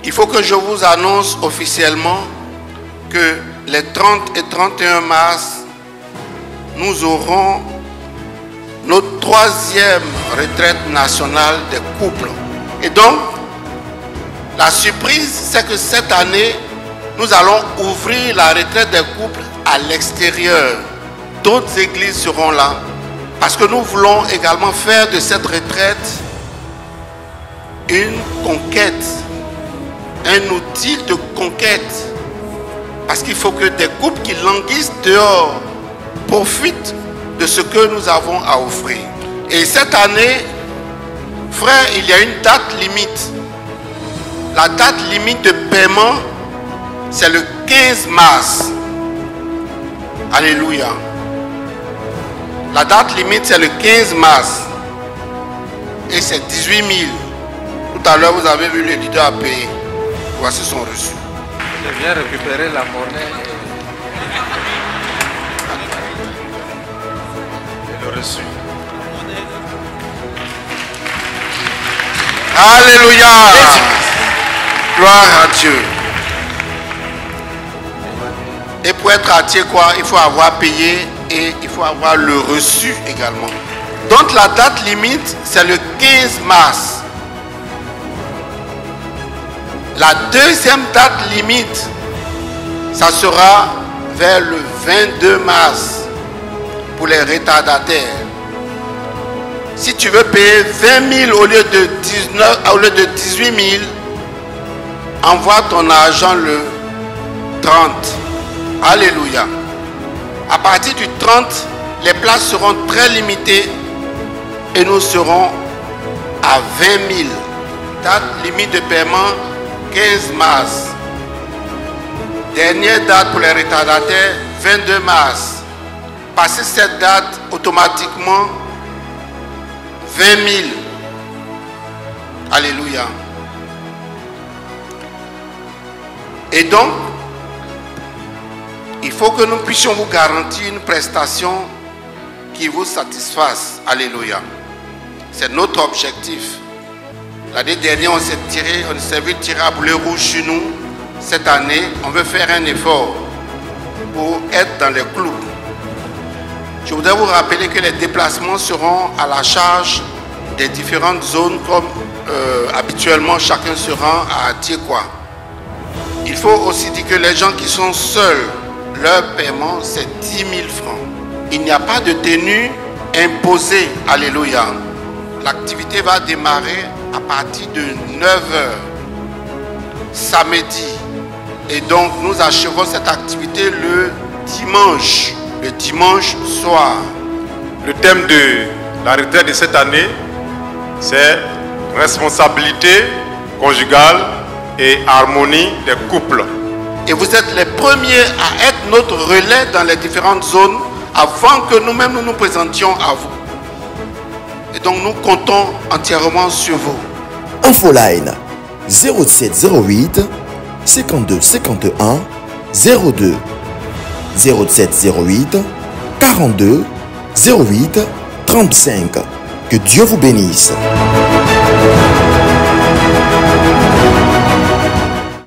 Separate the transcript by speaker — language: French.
Speaker 1: Il faut que je vous annonce officiellement que les 30 et 31 mars, nous aurons notre 3e retraite nationale des couples. Et donc, la surprise, c'est que cette année, nous allons ouvrir la retraite des couples à l'extérieur. D'autres églises seront là. Parce que nous voulons également faire de cette retraite une conquête, un outil de conquête. Parce qu'il faut que des couples qui languissent dehors profitent de ce que nous avons à offrir. Et cette année, frère, il y a une date limite. La date limite de paiement, c'est le 15 mars. Alléluia. La date limite, c'est le 15 mars. Et c'est 18 000. Tout à l'heure, vous avez vu le leader à payer. Voici son reçu.
Speaker 2: Je viens récupérer la monnaie et le reçu.
Speaker 1: Alléluia. Gloire à Dieu. Et pour être attiré, quoi, il faut avoir payé et il faut avoir le reçu également. Donc la date limite, c'est le 15 mars. La deuxième date limite, ça sera vers le 22 mars pour les retardataires. Si tu veux payer 20 000 au lieu de 18 000, envoie ton argent le 30. Alléluia. À partir du 30, les places seront très limitées et nous serons à 20 000. Date limite de paiement 15 mars. Dernière date pour les retardataires 22 mars. Passé cette date, automatiquement 20 000. Alléluia. Et donc, il faut que nous puissions vous garantir une prestation qui vous satisfasse. Alléluia. C'est notre objectif. L'année dernière, on s'est vu tirer à boulet rouge chez nous. Cette année, on veut faire un effort pour être dans les clous. Je voudrais vous rappeler que les déplacements seront à la charge des différentes zones comme habituellement chacun se rend à Tiekwa. Il faut aussi dire que les gens qui sont seuls, leur paiement c'est 10 000 francs. Il n'y a pas de tenue imposée. Alléluia. L'activité va démarrer à partir de 9h samedi. Et donc nous achevons cette activité le dimanche soir.
Speaker 2: Le thème de la retraite de cette année, c'est responsabilité conjugale et harmonie des couples.
Speaker 1: Et vous êtes les premiers à être notre relais dans les différentes zones avant que nous-mêmes nous présentions à vous. Et donc nous comptons entièrement sur vous.
Speaker 3: Infoline 0708 52 51 02 0708 42 08 35. Que Dieu vous bénisse.